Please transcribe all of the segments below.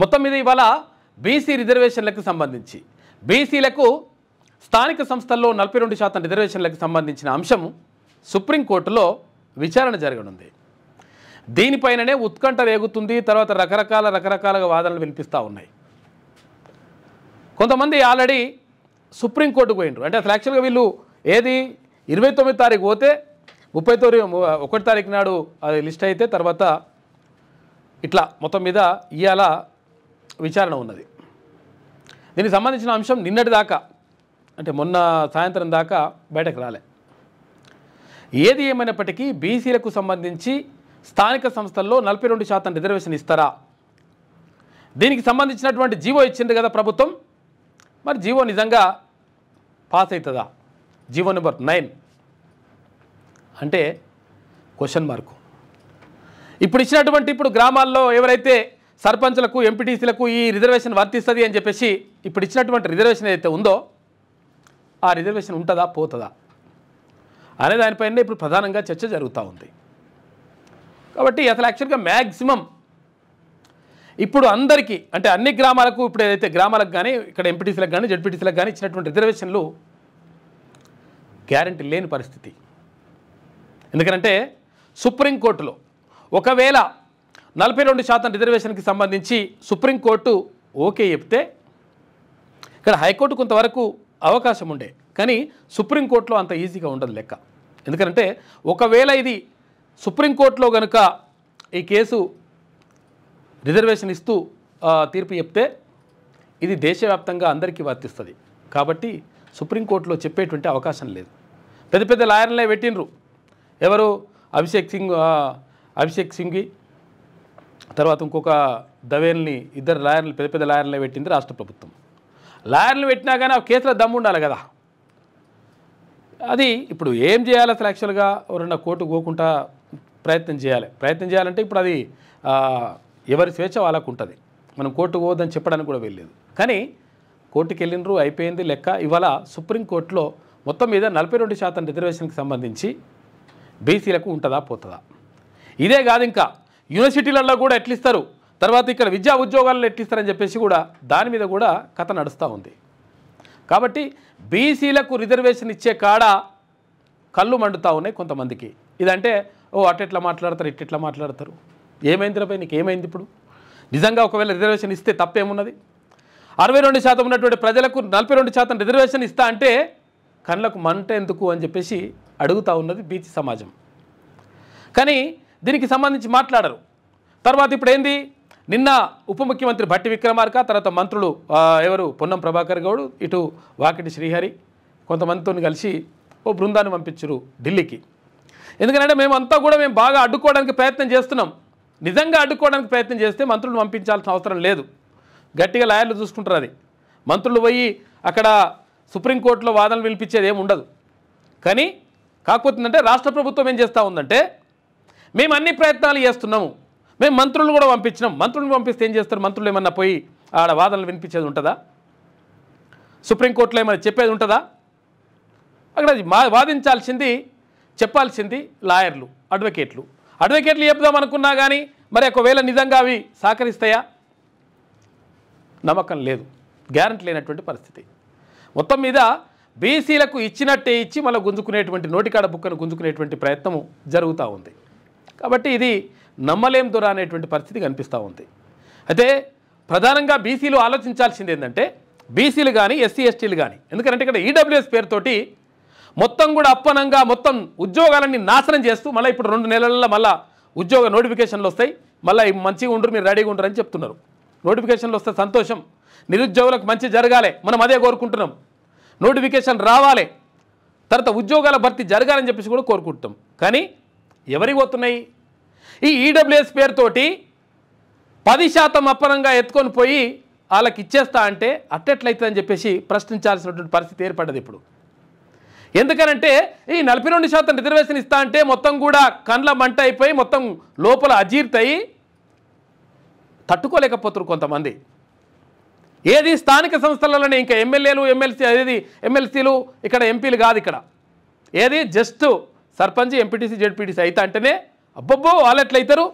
మొత్తం మీద ఇవాళ బీసీ రిజర్వేషన్లకు సంబంధించి బీసీలకు స్థానిక సంస్థల్లో 42% రిజర్వేషన్లకు సంబంధించిన అంశం సుప్రీంకోర్టులో విచారణ జరగనుంది. దీనిపైననే ఉత్కంఠ రేగుతుంది. తర్వాత రకరకాలుగా వాదనలు వినిపిస్తూ ఉన్నాయి. కొంతమంది ఆల్రెడీ సుప్రీంకోర్టుకు పోయినరు. అంటే అసలు యాక్చువల్గా వీళ్ళు ఏది 29 తారీఖు పోతే 1 తారీఖు నాడు అది లిస్ట్ అయితే తర్వాత ఇట్లా మొత్తం మీద ఇవాళ విచారణ ఉన్నది. దీనికి సంబంధించిన అంశం నిన్నటి దాకా అంటే మొన్న సాయంత్రం దాకా బయటకు రాలే. ఏది ఏమైనప్పటికీ బీసీలకు సంబంధించి స్థానిక సంస్థల్లో 42% రిజర్వేషన్ ఇస్తారా? దీనికి సంబంధించినటువంటి జీవో ఇచ్చింది కదా ప్రభుత్వం. మరి జీవో నిజంగా పాస్ అవుతుందా? జీవో నెంబర్ 9 అంటే క్వశ్చన్ మార్కు. ఇప్పుడు గ్రామాల్లో ఎవరైతే సర్పంచులకు ఎంపీటీసీలకు ఈ రిజర్వేషన్ వర్తిస్తుంది అని చెప్పేసి ఇప్పుడు ఇచ్చినటువంటి రిజర్వేషన్ ఏదైతే ఉందో ఆ రిజర్వేషన్ ఉంటుందా పోతుందా అనే దానిపైన ఇప్పుడు ప్రధానంగా చర్చ జరుగుతూ ఉంది. కాబట్టి అసలు యాక్చువల్గా మ్యాక్సిమం ఇప్పుడు అందరికీ అంటే అన్ని గ్రామాలకు ఇప్పుడు ఏదైతే గ్రామాలకు కానీ ఇక్కడ ఎంపీటీసీలకు కానీ జెడ్పీటీసీలకు కానీ ఇచ్చినటువంటి రిజర్వేషన్లు గ్యారంటీ లేని పరిస్థితి. ఎందుకంటే సుప్రీంకోర్టులో ఒకవేళ 42% రిజర్వేషన్కి సంబంధించి సుప్రీంకోర్టు ఓకే చెప్తే ఇక్కడ హైకోర్టు కొంతవరకు అవకాశం ఉండే, కానీ సుప్రీంకోర్టులో అంత ఈజీగా ఉండదు లెక్క. ఎందుకంటే ఒకవేళ ఇది సుప్రీంకోర్టులో కనుక ఈ కేసు రిజర్వేషన్ ఇస్తూ తీర్పు చెప్తే ఇది దేశవ్యాప్తంగా అందరికీ వర్తిస్తుంది. కాబట్టి సుప్రీంకోర్టులో చెప్పేటువంటి అవకాశం లేదు. పెద్ద లాయర్లనే పెట్టినరు. ఎవరు? అభిషేక్ సింఘ్వి తర్వాత ఇంకొక దవేల్ని, ఇద్దరు లాయర్లు పెద్ద లాయర్లనే పెట్టింది రాష్ట్ర ప్రభుత్వం. లాయర్లు పెట్టినా కానీ ఆ కేసులో దమ్ము ఉండాలి కదా. అది ఇప్పుడు ఏం చేయాలి అసలు యాక్చువల్గా ఎవరన్నా కోర్టుకు పోకుండా ప్రయత్నం చేయాలంటే ఇప్పుడు అది ఎవరి స్వేచ్ఛ వాళ్ళకు ఉంటుంది. మనం కోర్టుకు పోవద్దని చెప్పడానికి కూడా వెళ్ళలేదు. కానీ కోర్టుకు వెళ్ళినరు, అయిపోయింది లెక్క. ఇవాళ సుప్రీంకోర్టులో మొత్తం మీద 42% రిజర్వేషన్కి సంబంధించి బీసీలకు ఉంటుందా పోతుందా? ఇదే కాదు, ఇంకా యూనివర్సిటీలలో కూడా ఎట్లిస్తారు, తర్వాత ఇక్కడ విద్యా ఉద్యోగాల్లో ఎట్లిస్తారని చెప్పేసి కూడా దాని మీద కూడా కథ నడుస్తూ ఉంది. కాబట్టి బీసీలకు రిజర్వేషన్ ఇచ్చే కాడ కళ్ళు మండుతూ ఉన్నాయి కొంతమందికి. ఇదంటే అట్టెట్లా మాట్లాడతారు, ఇట్టెట్లా మాట్లాడతారు, ఏమైందిరాపై నీకు ఏమైంది? ఇప్పుడు నిజంగా ఒకవేళ రిజర్వేషన్ ఇస్తే తప్పేమున్నది? 62% ఉన్నటువంటి ప్రజలకు 42% రిజర్వేషన్ ఇస్తా అంటే కళ్ళకు మంట ఎందుకు అని చెప్పేసి అడుగుతూ ఉన్నది బీసీ సమాజం. కానీ దీనికి సంబంధించి మాట్లాడరు. తర్వాత ఇప్పుడు ఏంది, నిన్న ఉప ముఖ్యమంత్రి భట్టి విక్రమార్క, తర్వాత మంత్రులు ఎవరు పొన్నం ప్రభాకర్ గౌడ్, ఇటు వాకిటి శ్రీహరి కొంతమందితో కలిసి ఓ బృందాన్ని పంపించరు ఢిల్లీకి. ఎందుకంటే మేమంతా కూడా మేము బాగా అడ్డుకోవడానికి ప్రయత్నం చేస్తున్నాం. నిజంగా అడ్డుకోవడానికి ప్రయత్నం చేస్తే మంత్రులను పంపించాల్సిన అవసరం లేదు. గట్టిగా లాయర్లు చూసుకుంటారు. అది మంత్రులు పోయి అక్కడ సుప్రీంకోర్టులో వాదనలు వినిపించేది ఏమి ఉండదు. కానీ కాకపోతుందంటే రాష్ట్ర ప్రభుత్వం ఏం చేస్తూ ఉందంటే మేము అన్ని ప్రయత్నాలు చేస్తున్నాము, మేము మంత్రులు కూడా పంపించినాం. మంత్రులను పంపిస్తే ఏం చేస్తారు? మంత్రులు ఏమన్నా పోయి ఆడ వాదనలు వినిపించేది ఉంటుందా? సుప్రీంకోర్టులో ఏమైనా చెప్పేది ఉంటుందా? అక్కడ వాదించాల్సింది చెప్పాల్సింది లాయర్లు, అడ్వకేట్లు చెప్దాం అనుకున్నా కానీ మరి ఒకవేళ నిజంగా అవి సహకరిస్తాయా? నమ్మకం లేదు, గ్యారంటీ లేనటువంటి పరిస్థితి. మొత్తం మీద బీసీలకు ఇచ్చినట్టే ఇచ్చి మళ్ళీ గుంజుకునేటువంటి నోటికాడ బుక్కను గుంజుకునేటువంటి ప్రయత్నం జరుగుతూ ఉంది. కాబట్టి ఇది నమ్మలేం దొర అనేటువంటి పరిస్థితి కనిపిస్తూ ఉంది. అయితే ప్రధానంగా బీసీలు ఆలోచించాల్సింది ఏంటంటే బీసీలు కానీ ఎస్సీ ఎస్టీలు కానీ, ఎందుకంటే ఇక్కడ ఈడబ్ల్యూఎస్ పేరుతోటి మొత్తం కూడా అప్పనంగా మొత్తం ఉద్యోగాలన్నీ నాశనం చేస్తూ మళ్ళీ ఇప్పుడు 2 నెలల్లో మళ్ళీ ఉద్యోగ నోటిఫికేషన్లు వస్తాయి, మళ్ళీ మంచిగా ఉండరు, మీరు రెడీగా ఉండరు అని చెప్తున్నారు. నోటిఫికేషన్లు వస్తే సంతోషం, నిరుద్యోగులకు మంచి జరగాలి, మనం అదే కోరుకుంటున్నాం. నోటిఫికేషన్ రావాలి, తర్వాత ఉద్యోగాల భర్తీ జరగాలని చెప్పేసి కూడా కోరుకుంటాం. కానీ ఎవరికి పోతున్నాయి? ఈ ఈడబ్ల్యూఎస్ పేరుతోటి 10% అప్పనంగా ఎత్తుకొని పోయి వాళ్ళకి ఇచ్చేస్తా అంటే అట్టెట్లయితుందని చెప్పేసి ప్రశ్నించాల్సినటువంటి పరిస్థితి ఏర్పడ్డది ఇప్పుడు. ఎందుకనంటే ఈ 42% రిజర్వేషన్ ఇస్తా అంటే మొత్తం కూడా కండ్ల మంట అయిపోయి మొత్తం లోపల అజీర్తయి తట్టుకోలేకపోతున్నారు కొంతమంది. ఏది స్థానిక సంస్థలలోనే ఇంకా ఎమ్మెల్యేలు ఎమ్మెల్సీలు ఇక్కడ ఎంపీలు కాదు. ఇక్కడ ఏది జస్ట్ సర్పంచ్ ఎంపీటీసీ జెడ్పీటీసీ అయితే అంటేనే అబ్బబ్బో వాళ్ళు ఎట్లయితారు,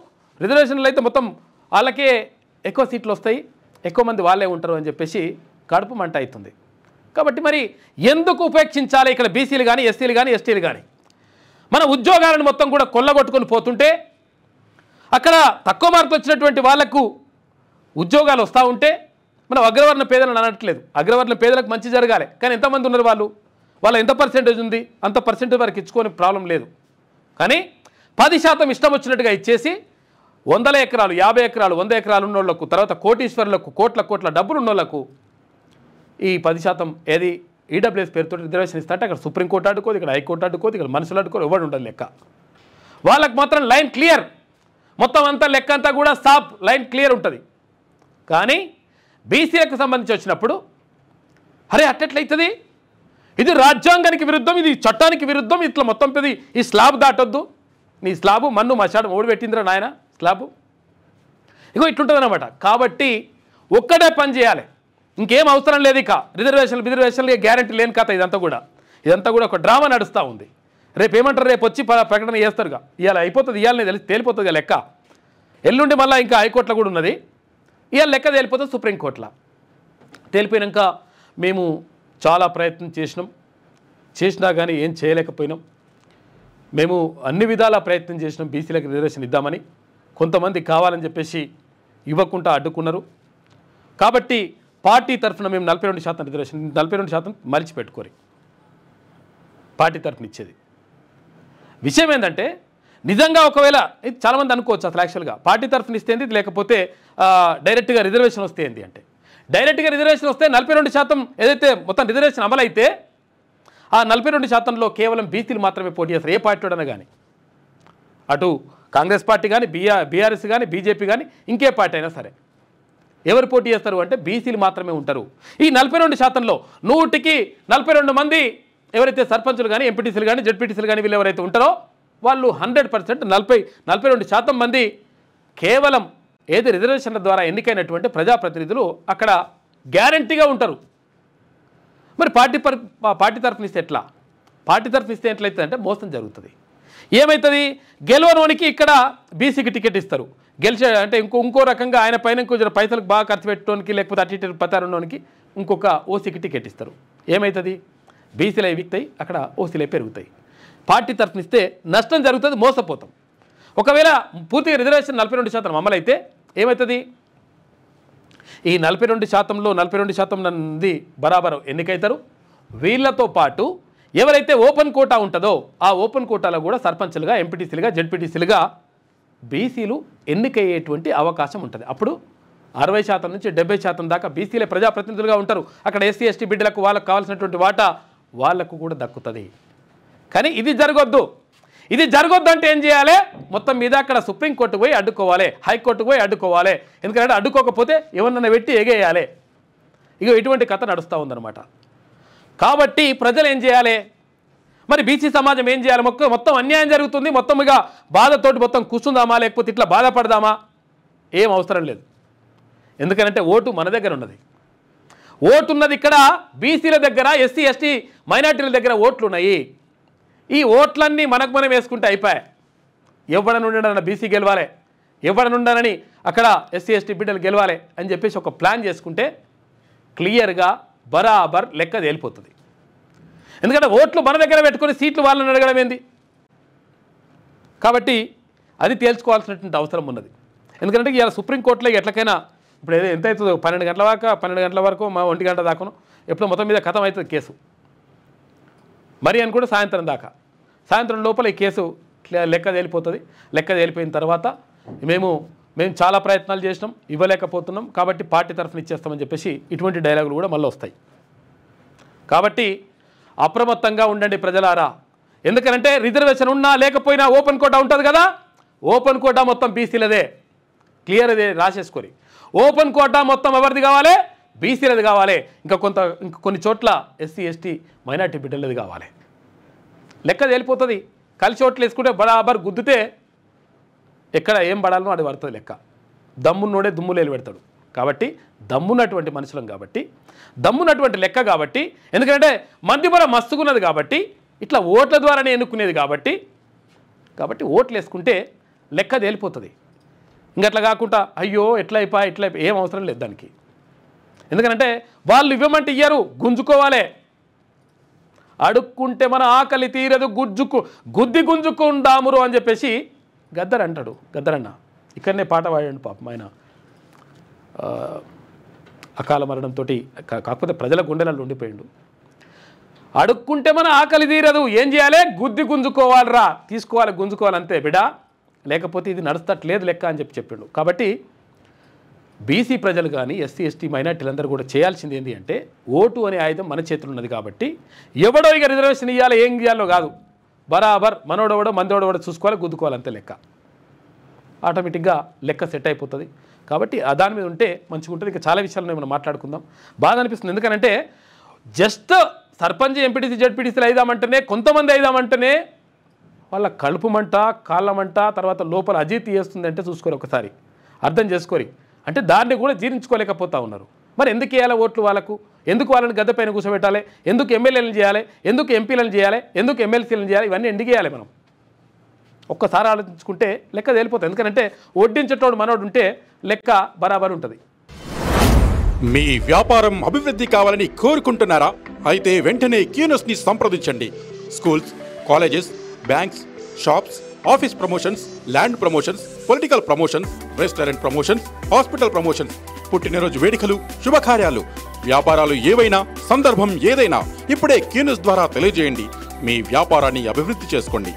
రిజర్వేషన్లు అయితే మొత్తం వాళ్ళకే ఎక్కువ సీట్లు వస్తాయి, ఎక్కువ మంది వాళ్ళే ఉంటారు అని చెప్పేసి కడుపు మంట అవుతుంది. కాబట్టి మరి ఎందుకు ఉపేక్షించాలి ఇక్కడ బీసీలు కానీ, ఎస్సీలు కానీ, ఎస్టీలు కానీ? మన ఉద్యోగాలను మొత్తం కూడా కొల్లగొట్టుకొని పోతుంటే, అక్కడ తక్కువ మార్కులు వచ్చినటువంటి వాళ్లకు ఉద్యోగాలు వస్తూ ఉంటే మనం అగ్రవర్ణ పేదలను అనట్లేదు. అగ్రవర్ణ పేదలకు మంచి జరగాలి, కానీ ఎంతమంది ఉన్నారు వాళ్ళ ఎంత పర్సెంటేజ్ ఉంది అంత పర్సెంటేజ్ వరకు ఇచ్చుకొని ప్రాబ్లం లేదు. కానీ 10% ఇష్టం వచ్చినట్టుగా ఇచ్చేసి 100 ఎకరాలు, 50 ఎకరాలు, 100 ఎకరాలు ఉన్నోళ్లకు, తర్వాత కోటీశ్వరులకు, కోట్ల డబ్బులు ఉన్నోళ్లకు ఈ 10% ఏది ఈడబ్ల్యూఎస్ పేరుతో రిజర్వేషన్ ఇస్తాంటే అక్కడ సుప్రీంకోర్టు అడ్డుకోదు, ఇక్కడ హైకోర్టు అడ్డుకోదు, ఇక్కడ మనుషులు అడ్డుకోరు, ఎవరు ఉండదు లెక్క. వాళ్ళకు మాత్రం లైన్ క్లియర్, మొత్తం అంతా లెక్క అంతా కూడా సాప్ లైన్ క్లియర్ ఉంటుంది. కానీ బీసీలకు సంబంధించి వచ్చినప్పుడు అరే అట్టెట్లయితుంది, ఇది రాజ్యాంగానికి విరుద్ధం, ఇది చట్టానికి విరుద్ధం, ఇట్లా మొత్తం పెది ఈ స్లాబ్ దాటొద్దు, నీ స్లాబు మన్ను మశాడు ఓడి పెట్టిందిరా నాయన స్లాబు, ఇగో ఇట్లుంటుంది అనమాట. కాబట్టి ఒక్కడే పని చేయాలి, ఇంకేం అవసరం లేదు. ఇక రిజర్వేషన్లు గ్యారెంటీ లేని కథ ఇదంతా కూడా ఒక డ్రామా నడుస్తూ ఉంది. రేపు ఏమంటారు, రేపు వచ్చి ప్రకటన చేస్తారుగా, ఇవాళ అయిపోతుంది, ఇవాళనే తెలిసి తేలిపోతుంది లెక్క. ఎల్లుండి మళ్ళీ ఇంకా హైకోర్టులో కూడా ఉన్నది, ఇవాళ లెక్క తేలిపోతుంది సుప్రీంకోర్టులో. తేలిపోయినాక మేము చాలా ప్రయత్నం చేసినా కానీ ఏం చేయలేకపోయినాం. మేము అన్ని విధాలా ప్రయత్నం చేసినాం బీసీలకు రిజర్వేషన్ ఇద్దామని. కొంతమంది కావాలని చెప్పేసి ఇవ్వకుండా అడ్డుకున్నారు. కాబట్టి పార్టీ తరఫున మేము 42% రిజర్వేషన్, 42% మలిచిపెట్టుకోరు పార్టీ తరఫున ఇచ్చేది. విషయం ఏంటంటే నిజంగా ఒకవేళ ఇది చాలామంది అనుకోవచ్చు అసలు యాక్చువల్గా పార్టీ తరఫున ఇస్తేంది, లేకపోతే డైరెక్ట్గా రిజర్వేషన్ వస్తే ఏంది అంటే, డైరెక్ట్గా రిజర్వేషన్ వస్తే 42% ఏదైతే మొత్తం రిజర్వేషన్ అమలైతే ఆ 42%లో కేవలం బీసీలు మాత్రమే పోటీ చేస్తారు. ఏ పార్టీ వాడన్నా కానీ, అటు కాంగ్రెస్ పార్టీ కానీ, బీఆర్ఎస్ కానీ, బీజేపీ కానీ, ఇంకే పార్టీ అయినా సరే ఎవరు పోటీ చేస్తారు అంటే బీసీలు మాత్రమే ఉంటారు. ఈ 42%లో 100కి 42 మంది ఎవరైతే సర్పంచులు కానీ, ఎంపీటీసీలు కానీ, జెడ్పీటీసీలు కానీ వీళ్ళు ఎవరైతే ఉంటారో వాళ్ళు 100% 42% మంది కేవలం ఏది రిజర్వేషన్ల ద్వారా ఎన్నికైనటువంటి ప్రజాప్రతినిధులు అక్కడ గ్యారంటీగా ఉంటారు. మరి పార్టీ తరఫున ఇస్తే ఎట్లా? పార్టీ తరఫున ఇస్తే ఎట్లయితే అంటే మోసం జరుగుతుంది. ఏమవుతుంది, గెలవనోనికి ఇక్కడ బీసీకి టికెట్ ఇస్తారు, గెలిచే అంటే ఇంకో రకంగా ఆయన పైన కొంచెం పైసలకు బాగా ఖర్చు పెట్టడానికి, లేకపోతే అటు ఇటు పతారున్నోనికి ఇంకొక ఓసీకి టికెట్ ఇస్తారు. ఏమవుతుంది, బీసీలే విక్తాయి, అక్కడ ఓసీలే పెరుగుతాయి. పార్టీ తరఫున ఇస్తే నష్టం జరుగుతుంది, మోసపోతాం. ఒకవేళ పూర్తిగా రిజర్వేషన్ 42% అమలైతే ఏమవుతుంది, ఈ 42%లో 42% మంది బరాబరు ఎన్నికైతారు. వీళ్ళతో పాటు ఎవరైతే ఓపెన్ కోటా ఉంటుందో ఆ ఓపెన్ కోటాలో కూడా సర్పంచులుగా, ఎంపీటీసీలుగా, జెడ్పీటీసీలుగా బీసీలు ఎన్నికయ్యేటువంటి అవకాశం ఉంటుంది. అప్పుడు 60% నుంచి 70% దాకా బీసీలే ప్రజాప్రతినిధులుగా ఉంటారు. అక్కడ ఎస్సీ ఎస్టీ బిడ్డలకు వాళ్ళకు కావాల్సినటువంటి వాటా వాళ్లకు కూడా దక్కుతుంది. కానీ ఇది జరగొద్దు. ఇది జరగొద్దు అంటే ఏం చేయాలి, మొత్తం మీద అక్కడ సుప్రీంకోర్టుకు పోయి అడ్డుకోవాలి, హైకోర్టుకు పోయి అడ్డుకోవాలి. ఎందుకంటే అడ్డుకోకపోతే ఎవరినైనా పెట్టి ఎగేయాలి. ఇక ఇటువంటి కథ నడుస్తూ ఉందన్నమాట. కాబట్టి ప్రజలు ఏం చేయాలి, మరి బీసీ సమాజం ఏం చేయాలి? మొత్తం అన్యాయం జరుగుతుంది, మొత్తం ఇక బాధతోటి మొత్తం కూర్చుందామా, లేకపోతే ఇట్లా బాధపడదామా? ఏం అవసరం లేదు. ఎందుకంటే ఓటు మన దగ్గర ఉన్నది. ఓటు ఉన్నది ఇక్కడ బీసీల దగ్గర, ఎస్సీ ఎస్టీ మైనార్టీల దగ్గర ఓట్లు ఉన్నాయి. ఈ ఓట్లన్నీ మనకు మనం వేసుకుంటే అయిపోయాయి. ఎవడని ఉండడని బీసీ గెలవాలి, ఎవడని ఉండనని అక్కడ ఎస్సీ ఎస్టీ బిడ్డలు గెలవాలి అని చెప్పేసి ఒక ప్లాన్ చేసుకుంటే క్లియర్గా బరాబర్ లెక్క తేలిపోతుంది. ఎందుకంటే ఓట్లు మన దగ్గర పెట్టుకొని సీట్లు వాళ్ళని అడగడం ఏంది? కాబట్టి అది తేల్చుకోవాల్సినటువంటి అవసరం ఉన్నది. ఎందుకంటే ఇవాళ సుప్రీంకోర్టులో ఎట్లకైనా ఇప్పుడు ఎంత అవుతుందో 12 గంటల వరకు మా 1 గంట దాకాను ఎప్పుడో మొత్తం మీద ఖతం అవుతుంది కేసు. మరి అని కూడా సాయంత్రం లోపల ఈ కేసు లెక్క తేలిపోతుంది. లెక్క తేలిపోయిన తర్వాత మేము చాలా ప్రయత్నాలు చేసినాం, ఇవ్వలేకపోతున్నాం, కాబట్టి పార్టీ తరఫున ఇచ్చేస్తామని చెప్పేసి ఇటువంటి డైలాగులు కూడా మళ్ళీ వస్తాయి. కాబట్టి అప్రమత్తంగా ఉండండి ప్రజలారా. ఎందుకంటే రిజర్వేషన్ ఉన్నా లేకపోయినా ఓపెన్ కోటా ఉంటుంది కదా, ఓపెన్ కోటా మొత్తం బీసీలదే, క్లియర్ అదే రాసేసుకొని. ఓపెన్ కోటా మొత్తం ఎవరిది కావాలి? బీసీలది కావాలి. ఇంకా కొన్ని చోట్ల ఎస్సీ ఎస్టీ మైనార్టీ బిడ్డలది కావాలి. లెక్క తేలిపోతుంది. కలిసి ఓట్లు వేసుకుంటే బరాబర్ గుద్దితే ఎక్కడ ఏం పడాలనో అది పడుతుంది లెక్క. దమ్మున్నోడే దుమ్ములేలు పెడతాడు. కాబట్టి దమ్మున్నటువంటి మనుషులం కాబట్టి, దమ్మున్నటువంటి లెక్క కాబట్టి, ఎందుకంటే మంది బలం మస్తుకున్నది కాబట్టి, ఇట్లా ఓట్ల ద్వారానే ఎన్నుకునేది కాబట్టి ఓట్లు వేసుకుంటే లెక్క తేలిపోతుంది. ఇంకట్లా కాకుండా అయ్యో ఎట్లా ఏం అవసరం లేదు దానికి. ఎందుకంటే వాళ్ళు ఇవ్వమంటే ఇయ్యరు, గుంజుకోవాలి. అడుక్కుంటే మన ఆకలి తీరదు, గుంజుకుండామురు అని చెప్పేసి గద్దర్ అంటాడు. గద్దరన్న ఇక్కడనే పాట పాడాడు పాపం ఆయన అకాల మరణంతో, కాకపోతే ప్రజల గుండెలలో ఉండిపోయిండు. అడుక్కుంటే మన ఆకలి తీరదు, ఏం చేయాలి, గుంజుకోవాలిరా, తీసుకోవాలి, గుంజుకోవాలి అంతే బిడా, లేకపోతే ఇది నడుస్తట్లేదు లెక్క అని చెప్పిండు. కాబట్టి బీసీ ప్రజలు కానీ ఎస్సీ ఎస్టీ మైనార్టీలందరూ కూడా చేయాల్సింది ఏంటి అంటే, ఓటు అనే ఆయుధం మన చేతులు ఉన్నది కాబట్టి ఎవడో ఇక రిజర్వేషన్ ఇవ్వాలి ఏం ఇవ్వాలో కాదు, బరాబర్ మనోడవడో మందోడవడో చూసుకోవాలి, గుద్దుకోవాలి అంతే లెక్క. ఆటోమేటిక్గా లెక్క సెట్ అయిపోతుంది. కాబట్టి దాని మీద ఉంటే మంచిగా ఉంటుంది. ఇక చాలా విషయాలను మనం మాట్లాడుకుందాం. బాధ అనిపిస్తుంది, ఎందుకంటే జస్ట్ సర్పంచ్ ఎంపీటీసీ జడ్పీటీసీలు అయిదామంటేనే, కొంతమంది అయిదామంటేనే వాళ్ళ కడుపు మంట, కాళ్ళ మంట, తర్వాత లోపల అజీతి చేస్తుంది అంటే చూసుకోరు, ఒకసారి అర్థం చేసుకోరి. అంటే దాన్ని కూడా జీర్ణించుకోలేకపోతా ఉన్నారు. మరి ఎందుకు వేయాలి ఓట్లు వాళ్ళకు, ఎందుకు వాళ్ళని గద్దె పైన కూర్చోబెట్టాలి, ఎందుకు ఎమ్మెల్యేలను చేయాలి, ఎందుకు ఎంపీలను చేయాలి, ఎందుకు ఎమ్మెల్సీలను చేయాలి, ఇవన్నీ ఎందుకు వేయాలి? మనం ఒక్కసారి ఆలోచించుకుంటే లెక్క తేలిపోతుంది. ఎందుకంటే వడ్డించేటోడు మనోడు ఉంటే లెక్క బరాబర్ ఉంటుంది. మీ వ్యాపారం అభివృద్ధి కావాలని కోరుకుంటున్నారా? అయితే వెంటనే క్యూనస్ని సంప్రదించండి. Schools, colleges, banks, shops, office promotions, land promotions, political promotions, restaurant promotions, hospital promotions, పుట్టినరోజు వేడుకలు, శుభకార్యాలు, వ్యాపారాలు ఏవైనా, సందర్భం ఏదైనా ఇప్పుడే క్యూనస్ ద్వారా తెలియజేయండి. మీ వ్యాపారాన్ని అభివృద్ధి చేసుకోండి.